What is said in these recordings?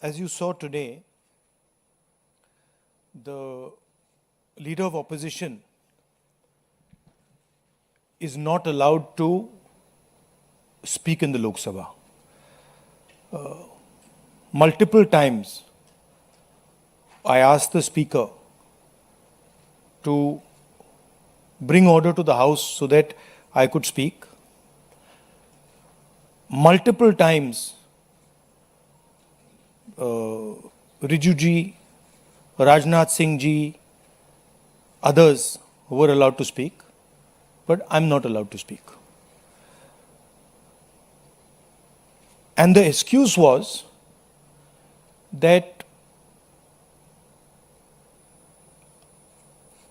As you saw today, the leader of opposition is not allowed to speak in the Lok Sabha. Multiple times, I asked the speaker to bring order to the House so that I could speak. Multiple times, Riju ji, Rajnath Singh ji, others were allowed to speak, but I'm not allowed to speak. And the excuse was that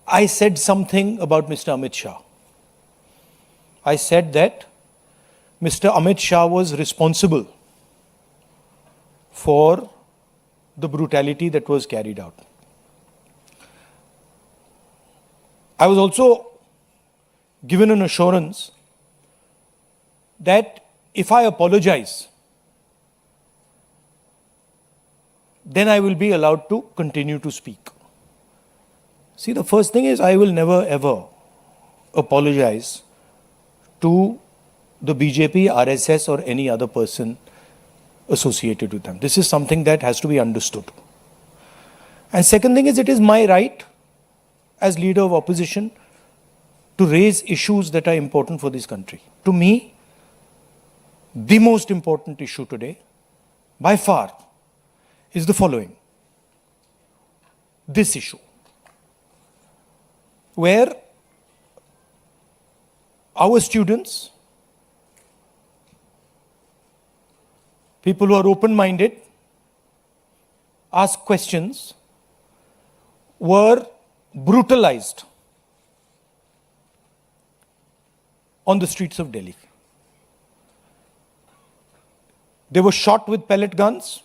I said something about Mr. Amit Shah. I said that Mr. Amit Shah was responsible for the brutality that was carried out. I was also given an assurance that if I apologize, then I will be allowed to continue to speak. See, the first thing is I will never ever apologize to the BJP, RSS or any other person associated with them. This is something that has to be understood. And second thing is, it is my right as leader of opposition to raise issues that are important for this country. To me, the most important issue today, by far, is the following. This issue, where our students, people who are open-minded, ask questions, were brutalized on the streets of Delhi. They were shot with pellet guns.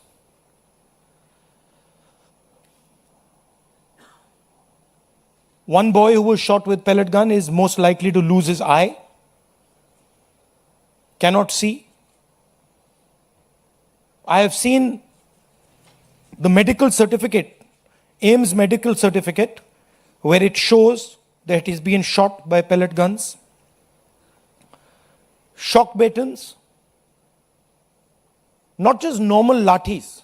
One boy who was shot with pellet gun is most likely to lose his eye, cannot see. I have seen the medical certificate, AIIMS medical certificate, where it shows that he's been shot by pellet guns. Shock batons, not just normal lathis,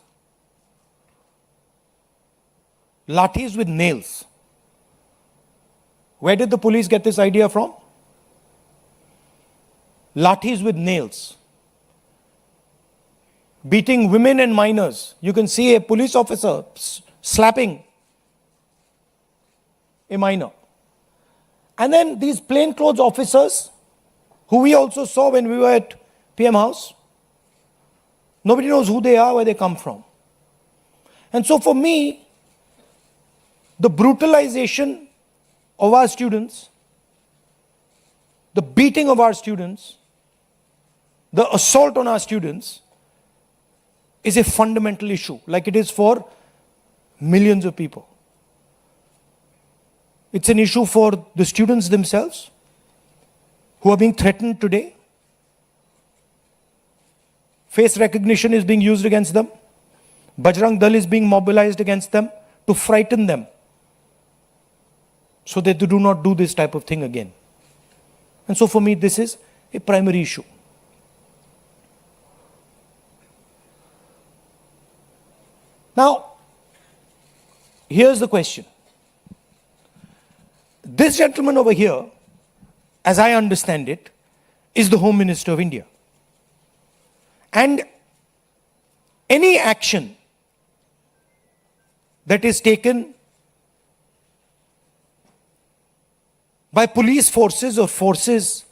lathis with nails. Where did the police get this idea from? Lathis with nails. Beating women and minors. You can see a police officer slapping a minor. And then these plainclothes officers, who we also saw when we were at PM House, nobody knows who they are, where they come from. And so for me, the brutalization of our students, the beating of our students, the assault on our students is a fundamental issue, like it is for millions of people. It's an issue for the students themselves who are being threatened today. Face recognition is being used against them. Bajrang Dal is being mobilized against them to frighten them so that they do not do this type of thing again. And so for me, this is a primary issue. Now, here's the question. This gentleman over here, as I understand it, is the Home Minister of India. And any action that is taken by police forces or forces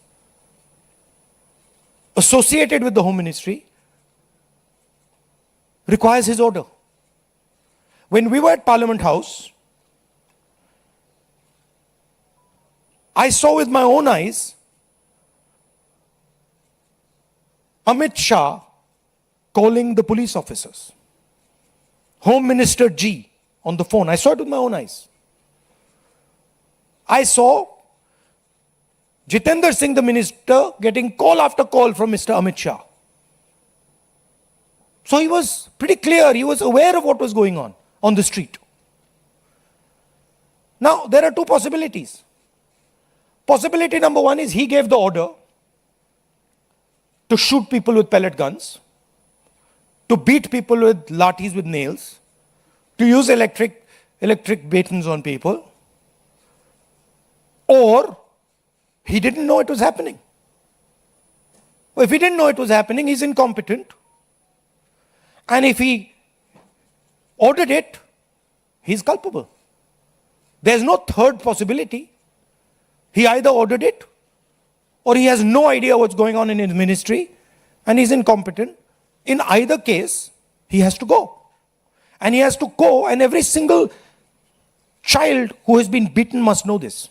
associated with the Home Ministry requires his order. When we were at Parliament House, I saw with my own eyes Amit Shah calling the police officers. Home Minister G on the phone. I saw it with my own eyes. I saw Jitendra Singh, the minister, getting call after call from Mr. Amit Shah. So he was pretty clear, he was aware of what was going on the street. Now, there are two possibilities. Possibility number one is he gave the order to shoot people with pellet guns, to beat people with lathis with nails, to use electric batons on people, or he didn't know it was happening. Well, if he didn't know it was happening, he's incompetent. And if he ordered it, he's culpable. There's no third possibility. He either ordered it, or he has no idea what's going on in his ministry, and he's incompetent. In either case, he has to go. And he has to go, and every single child who has been beaten must know this.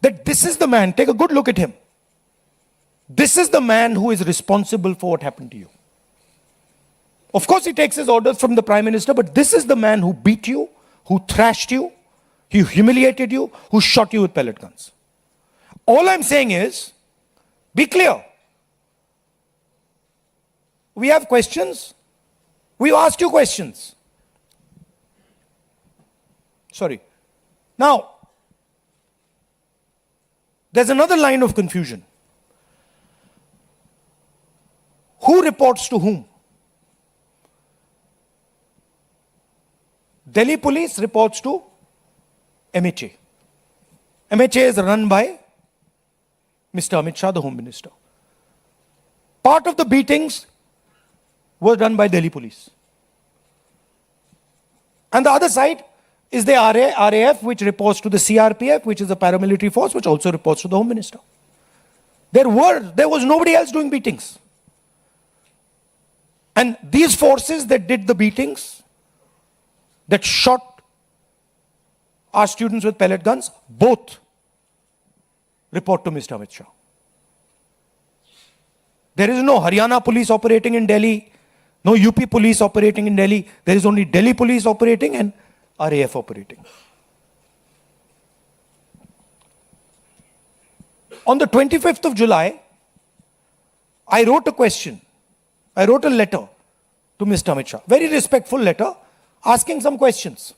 That this is the man, take a good look at him. This is the man who is responsible for what happened to you. Of course, he takes his orders from the Prime Minister, but this is the man who beat you, who thrashed you, who humiliated you, who shot you with pellet guns. All I'm saying is, be clear. We have questions. We asked you questions. Sorry. Now, there's another line of confusion. Who reports to whom? Delhi police reports to MHA. MHA is run by Mr. Amit Shah, the Home Minister. Part of the beatings was done by Delhi police. And the other side is the RAF, which reports to the CRPF, which is a paramilitary force, which also reports to the Home Minister. There was nobody else doing beatings. And these forces that did the beatings, that shot our students with pellet guns, both report to Mr. Amit Shah. There is no Haryana police operating in Delhi, no UP police operating in Delhi. There is only Delhi police operating and RAF operating. On the 25th of July, I wrote a question. I wrote a letter to Mr. Amit Shah, very respectful letter, asking some questions.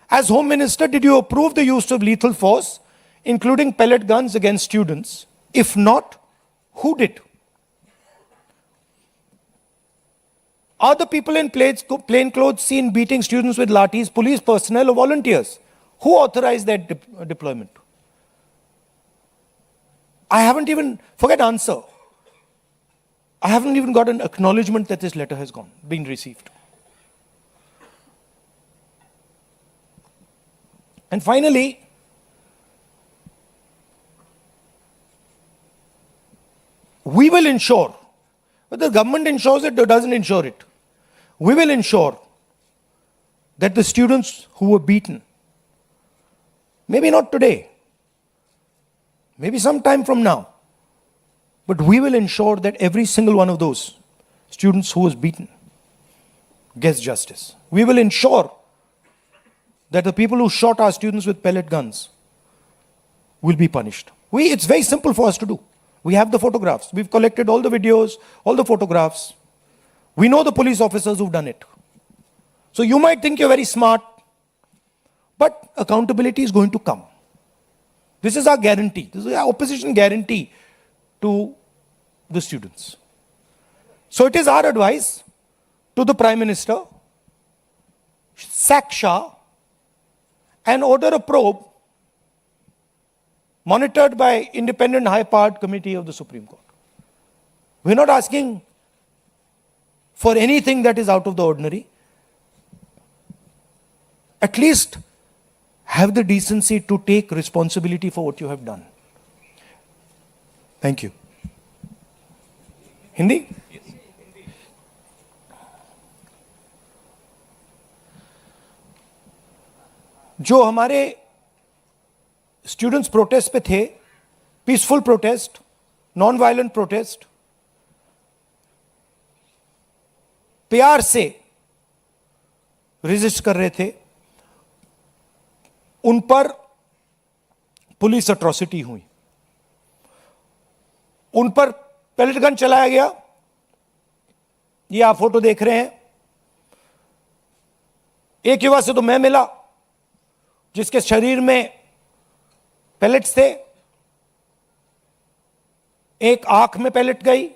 As Home Minister, did you approve the use of lethal force, including pellet guns against students? If not, who did? Are the people in plain clothes seen beating students with lathis, police personnel or volunteers? Who authorized that deployment? I haven't even, forget answer. I haven't even got an acknowledgement that this letter has been received. And finally, we will ensure, whether the government ensures it or doesn't ensure it, we will ensure that the students who were beaten, maybe not today, maybe some time from now, but we will ensure that every single one of those students who was beaten gets justice. We will ensure that the people who shot our students with pellet guns will be punished. It's very simple for us to do. We have the photographs. We've collected all the videos, all the photographs. We know the police officers who've done it. So you might think you're very smart, but accountability is going to come. This is our guarantee. This is our opposition guarantee to the students. So it is our advice to the Prime Minister, sack Shah and order a probe monitored by independent high-powered committee of the Supreme Court. We're not asking for anything that is out of the ordinary. At least have the decency to take responsibility for what you have done. Thank you. Hindi? जो हमारे students protest पे थे, peaceful protest, non violent protest, प्यार से resist कर रहे थे, उन पर पुलिस अट्रॉसिटी हुई, उन पर पेलेट गन चलाया गया, ये आप फोटो देख रहे हैं, एक युवा से तो मैं मिला जिसके शरीर में पैलेट्स थे, एक आंख में पैलेट गई,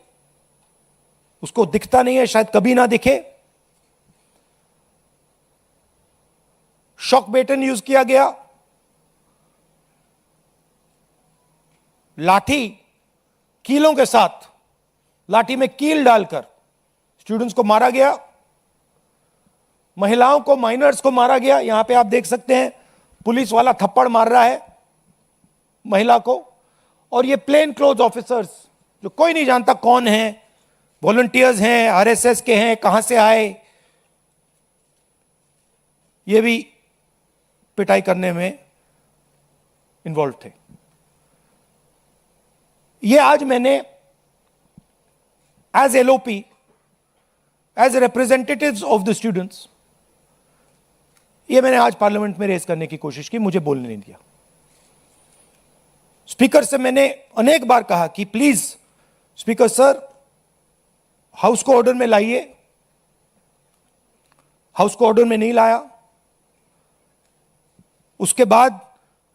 उसको दिखता नहीं है, शायद कभी ना दिखे। शॉक बेटन यूज किया गया, लाठी कीलों के साथ, लाठी में कील डालकर स्टूडेंट्स को मारा गया, महिलाओं को, माइनर्स को मारा गया। यहां पे आप देख सकते हैं पुलिस वाला थप्पड़ मार रहा है महिला को, और ये प्लेन क्लोथ ऑफिसर्स जो कोई नहीं जानता कौन है, वॉलंटियर्स हैं, आरएसएस के हैं, कहां से आए, ये भी पिटाई करने में इन्वॉल्व थे। ये आज मैंने as LOP, as representatives of the students, ये मैंने आज पार्लियामेंट में रेज करने की कोशिश की, मुझे बोलने नहीं दिया। स्पीकर से मैंने अनेक बार कहा कि प्लीज स्पीकर सर, हाउस को ऑर्डर में लाइए, हाउस को ऑर्डर में नहीं लाया। उसके बाद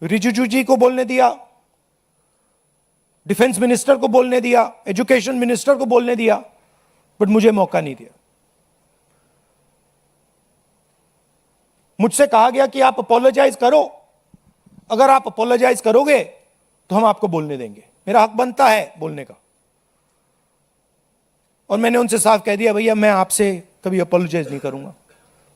रिजिजू जी को बोलने दिया, डिफेंस मिनिस्टर को बोलने दिया, एजुकेशन मिनिस्टर को बोलने दिया, बट मुझे मौका नहीं दिया। मुझसे कहा गया कि आप अपोलोजाइज करो, अगर आप अपोलोजाइज करोगे तो हम आपको बोलने देंगे। मेरा हक बनता है बोलने का, और मैंने उनसे साफ कह दिया, भैया मैं आपसे कभी अपोलोजाइज नहीं करूंगा,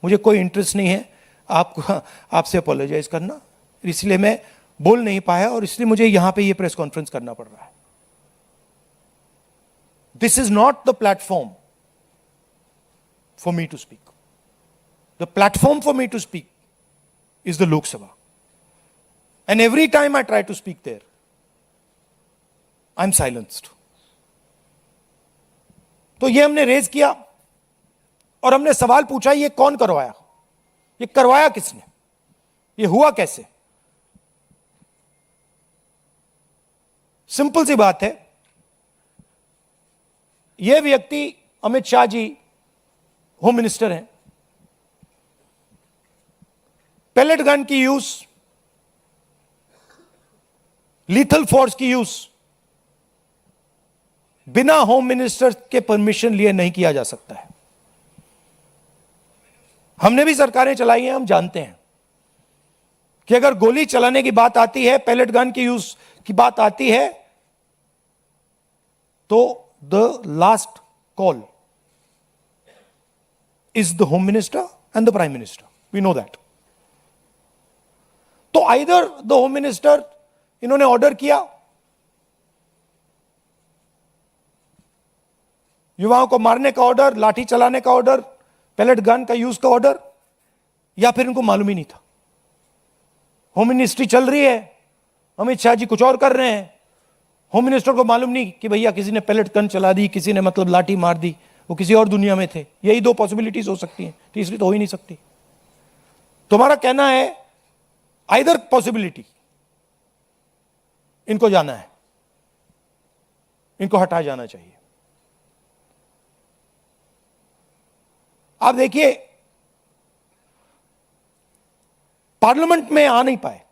मुझे कोई इंटरेस्ट नहीं है आपसे अपोलोजाइज करना, इसलिए मैं बोल नहीं पाया, और इसलिए मुझे यहां पे ये प्रेस कॉन्फ्रेंस करना पड़ रहा है। This is not the platform for me to speak. The platform for me to speak is the Lok Sabha, and every time I try to speak there, I am silenced. तो ये हमने रेज किया, और हमने सवाल पूछा, ये कौन करवाया, ये करवाया किसने, ये हुआ कैसे। सिंपल सी बात है, यह व्यक्ति अमित शाह जी होम मिनिस्टर हैं, पैलेट गन की यूज, लीथल फोर्स की यूज बिना होम मिनिस्टर के परमिशन लिए नहीं किया जा सकता है। हमने भी सरकारें चलाई हैं, हम जानते हैं कि अगर गोली चलाने की बात आती है, पैलेट गन की यूज की बात आती है, तो the last call is the home minister and the prime minister, we know that. तो आइदर द होम मिनिस्टर, इन्होंने ऑर्डर किया, युवाओं को मारने का ऑर्डर, लाठी चलाने का ऑर्डर, पैलेट गन का यूज का ऑर्डर, या फिर इनको मालूम ही नहीं था। होम मिनिस्ट्री चल रही है, अमित शाह जी कुछ और कर रहे हैं, होम मिनिस्टर को मालूम नहीं कि भैया किसी ने पैलेट गन चला दी, किसी ने मतलब लाठी मार दी, वो किसी और दुनिया में थे। यही दो पॉसिबिलिटीज हो सकती हैं, तीसरी तो हो ही नहीं सकती। तुम्हारा कहना है आइदर पॉसिबिलिटी, इनको जाना है, इनको हटाया जाना चाहिए। आप देखिए, पार्लियामेंट में आ नहीं पाए,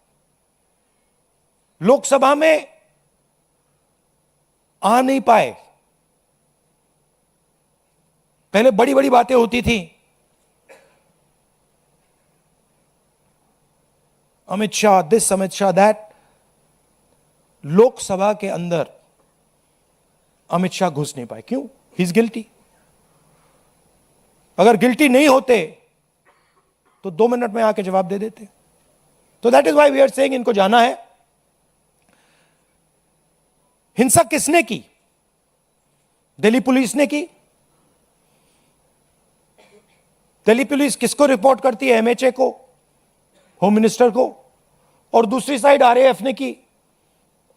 लोकसभा में आ नहीं पाए। पहले बड़ी बड़ी बातें होती थी, अमित शाह दिस, अमित शाह दैट। लोकसभा के अंदर अमित शाह घुस नहीं पाए, क्यों? He is guilty. अगर गिल्टी नहीं होते तो 2 मिनट में आके जवाब दे देते। तो that is why we are saying इनको जाना है। हिंसा किसने की? दिल्ली पुलिस ने की। दिल्ली पुलिस किसको रिपोर्ट करती है? एमएचए को, होम मिनिस्टर को। और दूसरी साइड आरएएफ ने की।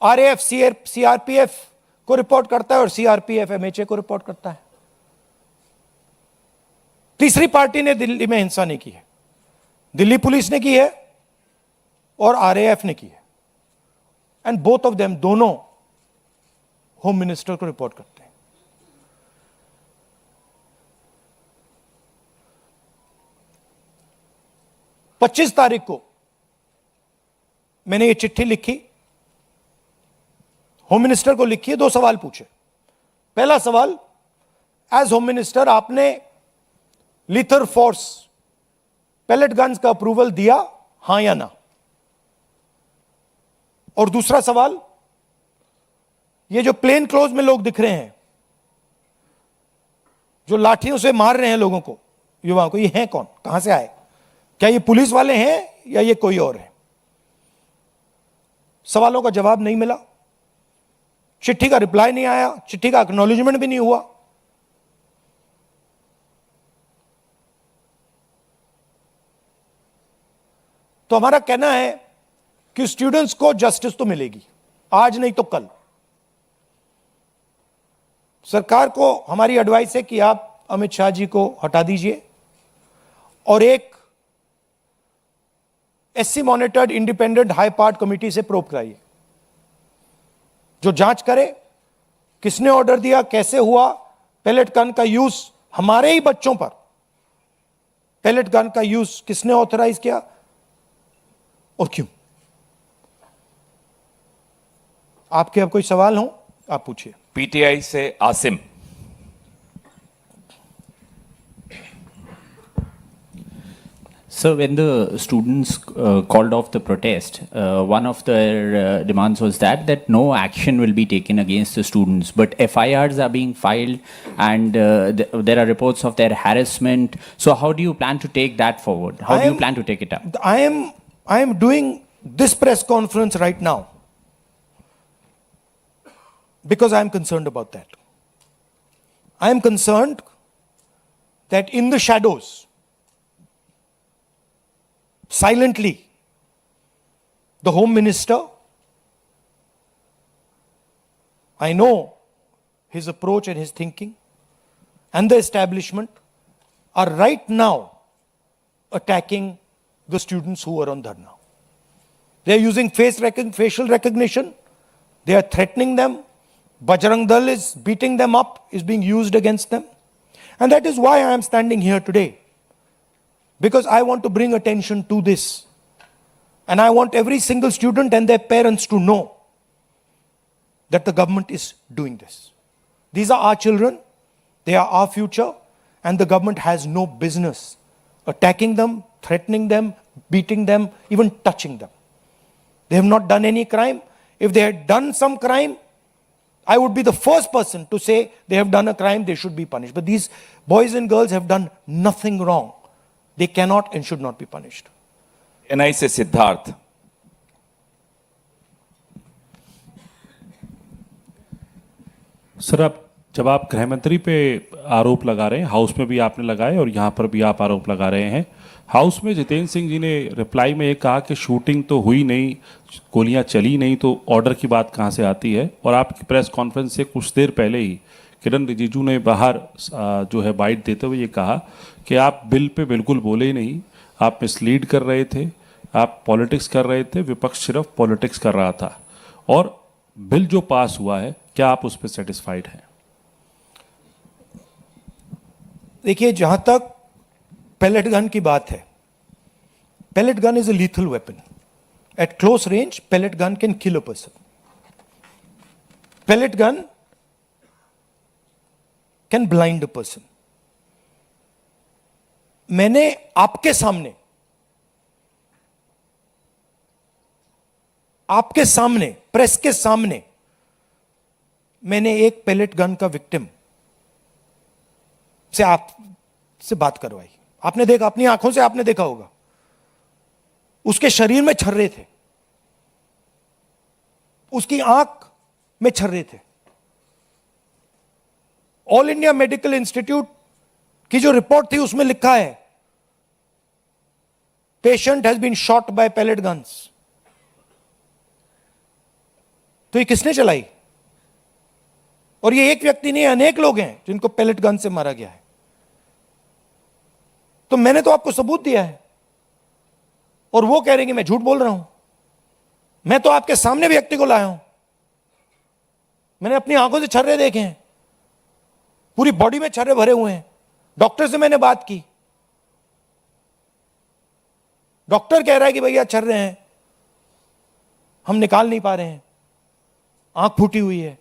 आरएएफ सीआरपीएफ को रिपोर्ट करता है और सीआरपीएफ एमएचए को रिपोर्ट करता है। तीसरी पार्टी ने दिल्ली में हिंसा नहीं की है, दिल्ली पुलिस ने की है और आरएएफ ने की है। एंड बोथ ऑफ देम, दोनों होम मिनिस्टर को रिपोर्ट करते हैं। 25 तारीख को मैंने ये चिट्ठी लिखी, होम मिनिस्टर को लिखी है, 2 सवाल पूछे। पहला सवाल, एज होम मिनिस्टर आपने लीथर फोर्स पेलेट गन्स का अप्रूवल दिया, हां या ना? और दूसरा सवाल, ये जो प्लेन क्लोज में लोग दिख रहे हैं, जो लाठियों से मार रहे हैं लोगों को, युवाओं को, ये हैं कौन, कहां से आए? क्या ये पुलिस वाले हैं या ये कोई और है? सवालों का जवाब नहीं मिला, चिट्ठी का रिप्लाई नहीं आया, चिट्ठी का एक्नॉलेजमेंट भी नहीं हुआ। तो हमारा कहना है कि स्टूडेंट्स को जस्टिस तो मिलेगी, आज नहीं तो कल। सरकार को हमारी एडवाइस है कि आप अमित शाह जी को हटा दीजिए और एक SC monitored independent high part committee से प्रोब कराइए, जो जांच करे किसने ऑर्डर दिया, कैसे हुआ, पेलेट गन का यूज हमारे ही बच्चों पर, पेलेट गन का यूज किसने ऑथराइज किया और क्यों। आपके अब कोई सवाल हो आप पूछिए। पीटीआई से Asim. So when the students called off the protest, one of their demands was that no action will be taken against the students, but FIRs are being filed and there are reports of their harassment. So how do you plan to take that forward? How do you plan to take it up? I am doing this press conference right now because I am concerned about that. I am concerned that in the shadows, silently, the Home Minister, I know his approach and his thinking, and the establishment are right now attacking the students who are on dharna. They are using facial recognition, they are threatening them. Bajrang Dal is beating them up, is being used against them. And that is why I am standing here today. Because I want to bring attention to this. And I want every single student and their parents to know that the government is doing this. These are our children, they are our future, and the government has no business attacking them, threatening them, beating them, even touching them. They have not done any crime. If they had done some crime, I would be the first person to say they have done a crime, they should be punished. But these boys and girls have done nothing wrong. They cannot and should not be punished. ANI से Siddharth. Sir, जब आप गृह मंत्री पे आरोप लगा रहे हैं, हाउस में भी आपने लगाए और यहाँ पर भी आप आरोप लगा रहे हैं, हाउस में जितेंद्र सिंह जी ने रिप्लाई में ये कहा कि शूटिंग तो हुई नहीं, गोलियां चली नहीं, तो ऑर्डर की बात कहाँ से आती है? और आपकी प्रेस कॉन्फ्रेंस से कुछ देर पहले ही किरण रिजिजू ने बाहर जो है बाइट देते हुए ये कहा कि आप बिल पे बिल्कुल बोले ही नहीं, आप मिसलीड कर रहे थे, आप पॉलिटिक्स कर रहे थे, विपक्ष सिर्फ पॉलिटिक्स कर रहा था, और बिल जो पास हुआ है, क्या आप उस पर सेटिस्फाइड हैं? देखिए, जहां तक पेलेट गन की बात है, pellet gun is a lethal weapon. At close range, pellet gun can kill a person. Pellet gun can blind a person. मैंने आपके सामने प्रेस के सामने मैंने एक पेलेट गन का विक्टिम से आपसे बात करवाई. आपने देखा, अपनी आंखों से आपने देखा होगा, उसके शरीर में छर्रे थे, उसकी आंख में छर्रे थे. ऑल इंडिया मेडिकल इंस्टीट्यूट की जो रिपोर्ट थी उसमें लिखा है, patient has been shot by pellet guns. तो ये किसने चलाई? और ये एक व्यक्ति नहीं, अनेक लोग हैं जिनको पेलेट गन से मारा गया है. तो मैंने तो आपको सबूत दिया है, और वो कह रहे हैं कि मैं झूठ बोल रहा हूं. मैं तो आपके सामने व्यक्ति को लाया हूं. मैंने अपनी आंखों से छर्रे देखे हैं, पूरी बॉडी में छर्रे भरे हुए हैं. डॉक्टर से मैंने बात की. डॉक्टर कह रहा है कि भैया चल रहे हैं, हम निकाल नहीं पा रहे हैं, आंख फूटी हुई है।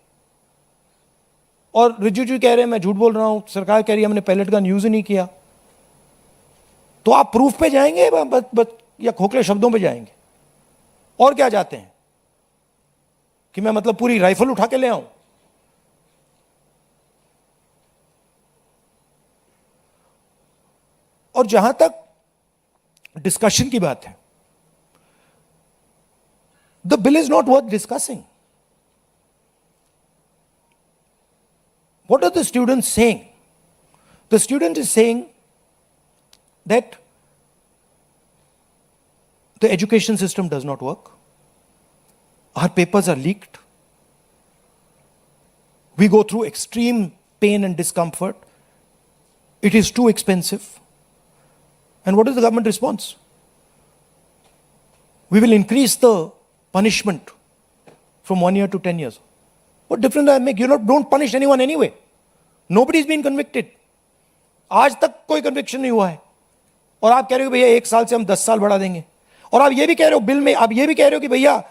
और रिजिजू कह रहे हैं मैं झूठ बोल रहा हूं, सरकार कह रही है हमने पैलेट गन यूज ही नहीं किया। तो आप प्रूफ पे जाएंगे या खोखले शब्दों पे जाएंगे? और क्या चाहते हैं कि मैं मतलब पूरी राइफल उठा के ले आऊं? और जहां तक डिस्कशन की बात है, the bill is not worth discussing. What are the students saying? The student is saying that the education system does not work. Our papers are leaked. We go through extreme pain and discomfort. It is too expensive. And what is the government response? We will increase the punishment from 1 year to 10 years. What difference does that make? Don't punish anyone anyway. Nobody's been convicted. आज तक कोई conviction नहीं हुआ है, और आप कह रहे हो भैया 1 साल से हम 10 साल बढ़ा देंगे। और आप ये भी कह रहे हो बिल में, आप ये भी कह रहे हो कि भैया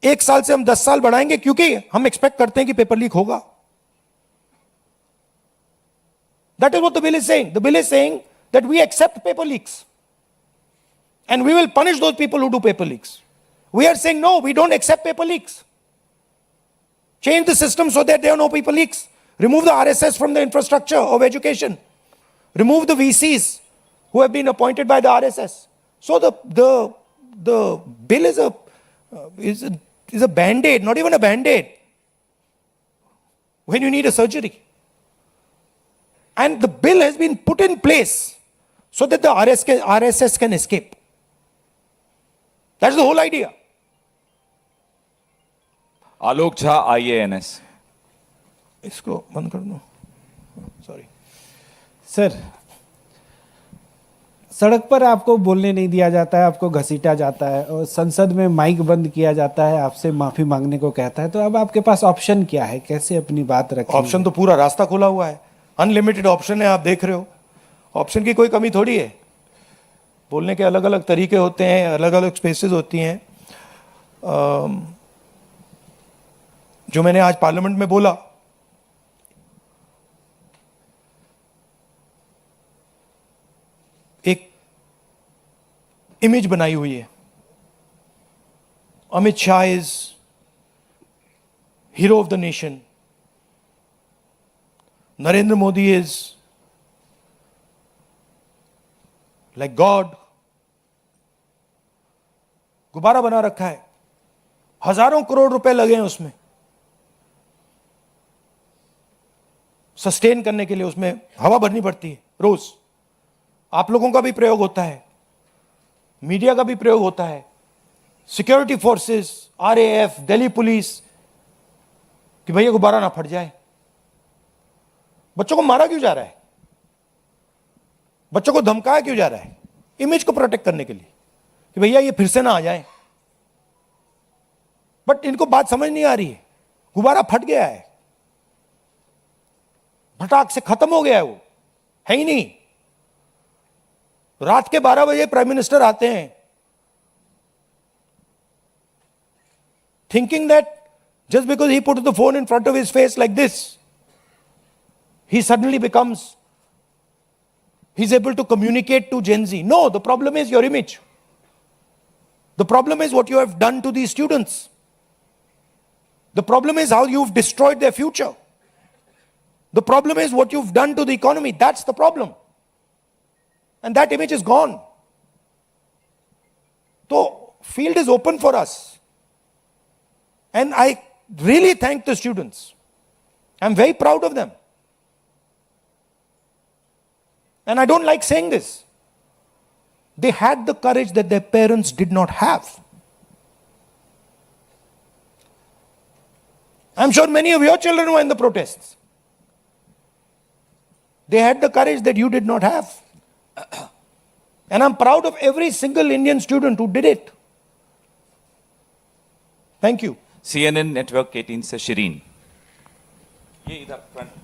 1 साल से हम 10 साल बढ़ाएंगे क्योंकि हम एक्सपेक्ट करते हैं कि पेपर लीक होगा। That is what the bill is saying. The bill is saying that we accept paper leaks and we will punish those people who do paper leaks. We are saying no, we don't accept paper leaks. Change the system so that there are no paper leaks. Remove the RSS from the infrastructure of education. Remove the VCs who have been appointed by the RSS. So the bill is a band-aid, not even a band-aid, when you need a surgery. And the bill has been put in place so that the RSS can escape. That's the whole idea. Alok Jha IANS। इसको बंद कर दो, sorry sir. सड़क पर आपको बोलने नहीं दिया जाता है, आपको घसीटा जाता है, और संसद में माइक बंद किया जाता है, आपसे माफी मांगने को कहता है। तो अब आपके पास ऑप्शन क्या है, कैसे अपनी बात रखें? ऑप्शन तो पूरा रास्ता खुला हुआ है, अनलिमिटेड ऑप्शन है, आप देख रहे हो। ऑप्शन की कोई कमी थोड़ी है। बोलने के अलग अलग तरीके होते हैं, अलग अलग स्पेसेस होती हैं। जो मैंने आज पार्लियामेंट में बोला, एक इमेज बनाई हुई है। Amit Shah is hero of the nation, Narendra Modi is like God. गुब्बारा बना रखा है, हजारों करोड़ रुपए लगे हैं उसमें सस्टेन करने के लिए, उसमें हवा भरनी पड़ती है रोज। आप लोगों का भी प्रयोग होता है, मीडिया का भी प्रयोग होता है, security forces, RAF, Delhi police, कि भैया गुब्बारा ना फट जाए। बच्चों को मारा क्यों जा रहा है? बच्चों को धमकाया क्यों जा रहा है? इमेज को प्रोटेक्ट करने के लिए कि भैया ये फिर से ना आ जाए। बट इनको बात समझ नहीं आ रही है। गुब्बारा फट गया है, फटाक से खत्म हो गया है, वो है ही नहीं। रात के 12 बजे प्राइम मिनिस्टर आते हैं, thinking that just because he put the phone in front of his face like this, he suddenly becomes, he's able to communicate to Gen Z. No, the problem is your image. The problem is what you have done to these students. The problem is how you've destroyed their future. The problem is what you've done to the economy. That's the problem. And that image is gone. So, field is open for us. And I really thank the students. I'm very proud of them. And I don't like saying this. They had the courage that their parents did not have. I'm sure many of your children were in the protests. They had the courage that you did not have. And I'm proud of every single Indian student who did it. Thank you. CNN network 18 से शिरीन। ये इधर front.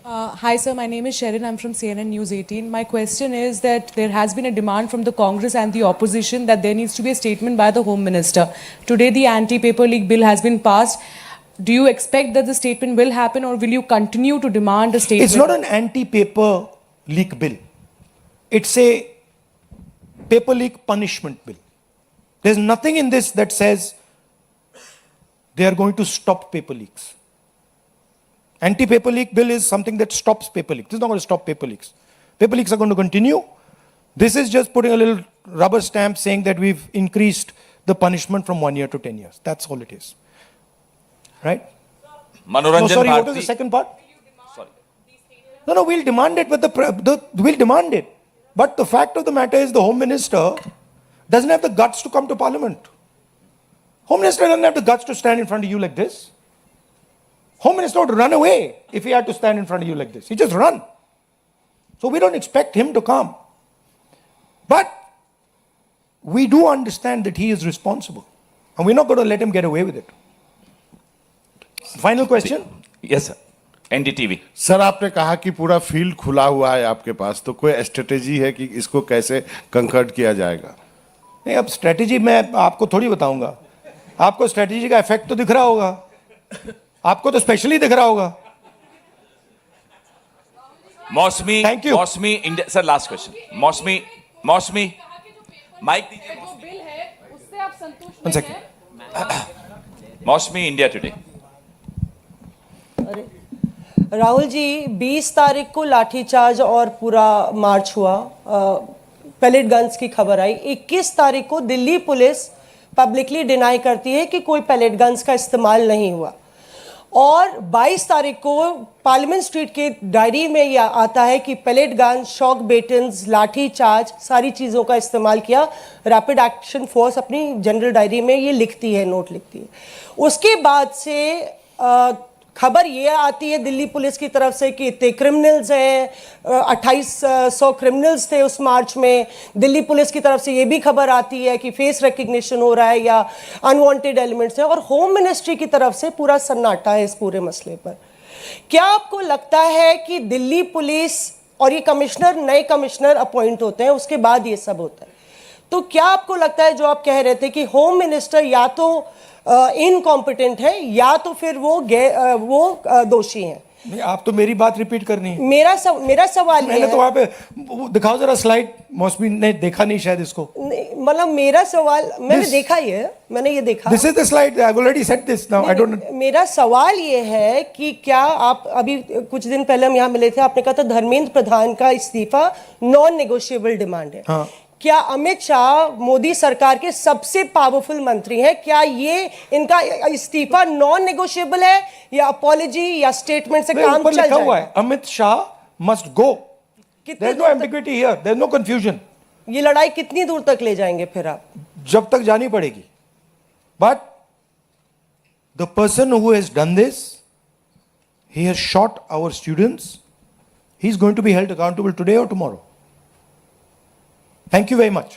Hi, sir. My name is Sharon. I'm from CNN News 18. My question is that there has been a demand from the Congress and the opposition that there needs to be a statement by the Home Minister. Today, the anti-paper leak bill has been passed. Do you expect that the statement will happen, or will you continue to demand a statement? It's not an anti-paper leak bill. It's a paper leak punishment bill. There's nothing in this that says they are going to stop paper leaks. Anti-paper leak bill is something that stops paper leaks. This is not going to stop paper leaks. Paper leaks are going to continue. This is just putting a little rubber stamp saying that we've increased the punishment from 1 year to 10 years. That's all it is. Right? No, Manoranjan sorry, what was the Bharti. second part? No, we'll demand it, but we'll demand it. But the fact of the matter is the Home Minister doesn't have the guts to come to Parliament. Home Minister doesn't have the guts to stand in front of you like this. Home Minister would run away if he had to stand in front of you like this. He just run. So we don't expect him to come. But we do understand that he is responsible. And we're not going to let him get away with it. Final question? Yes, sir. NDTV. Sir आपने कहा कि पूरा field खुला हुआ है आपके पास, तो कोई स्ट्रेटेजी है कि इसको कैसे कंकर्ड किया जाएगा? नहीं, अब स्ट्रेटेजी मैं आपको थोड़ी बताऊंगा. आपको स्ट्रेटेजी का इफेक्ट तो दिख रहा होगा. आपको तो स्पेशली दिख रहा होगा. मौसमी. Thank you. मौसमी इंडिया. Sir last question. मौसमी. माइक दीजिए. जो बिल है उससे आप संतुष्ट One नहीं second. हैं? मौसमी इंडिया टुडे. राहुल जी, 20 तारीख को लाठीचार्ज और पूरा मार्च हुआ, पैलेट गन्स की खबर आई. 21 तारीख को दिल्ली पुलिस पब्लिकली डिनाई करती है कि कोई पैलेट गन्स का इस्तेमाल नहीं हुआ. और 22 तारीख को पार्लियामेंट स्ट्रीट के डायरी में यह आता है कि पैलेट गन, शॉक बेटन्स, लाठी चार्ज, सारी चीज़ों का इस्तेमाल किया. रैपिड एक्शन फोर्स अपनी जनरल डायरी में ये लिखती है, नोट लिखती है. उसके बाद से खबर ये आती है दिल्ली पुलिस की तरफ से कि इतने क्रिमिनल्स हैं, 2800 क्रिमिनल्स थे उस मार्च में. दिल्ली पुलिस की तरफ से ये भी खबर आती है कि फेस रिकग्निशन हो रहा है या अनवांटेड एलिमेंट्स हैं. और होम मिनिस्ट्री की तरफ से पूरा सन्नाटा है इस पूरे मसले पर. क्या आपको लगता है कि दिल्ली पुलिस और ये कमिश्नर, नए कमिश्नर अपॉइंट होते हैं, उसके बाद ये सब होता है, तो क्या आपको लगता है जो आप कह रहे थे कि होम मिनिस्टर या तो इनकॉम्पिटेंट है या तो फिर वो दोषी हैं? नहीं, आप तो मेरी बात रिपीट करनी है. मेरा सवाल ये मैंने है, तो वहां पे वो दिखाओ जरा स्लाइड. मौसमी ने देखा नहीं शायद इसको. मतलब मेरा सवाल, मैंने देखा मैंने ये देखा. This is the slide. I have already said this now. I don't. मेरा सवाल ये है कि क्या आप अभी कुछ दिन पहले हम यहाँ मिले थे, आपने कहा था धर्मेंद्र प्रधान का इस्तीफा नॉन नेगोशिएबल डिमांड है. हाँ. क्या अमित शाह मोदी सरकार के सबसे पावरफुल मंत्री हैं, क्या ये इनका इस्तीफा नॉन नेगोशिएबल है या अपॉलॉजी या स्टेटमेंट से काम ऊपर चल लिखा हुआ जाएगा? है अमित शाह मस्ट गो. कितनी देयर इज नो दूर तक- ambiguity here. There is no confusion. ये लड़ाई कितनी दूर तक ले जाएंगे फिर आप? जब तक जानी पड़ेगी. But the person who has done this, he has shot our students. He is going to be held accountable today और tomorrow. Thank you very much.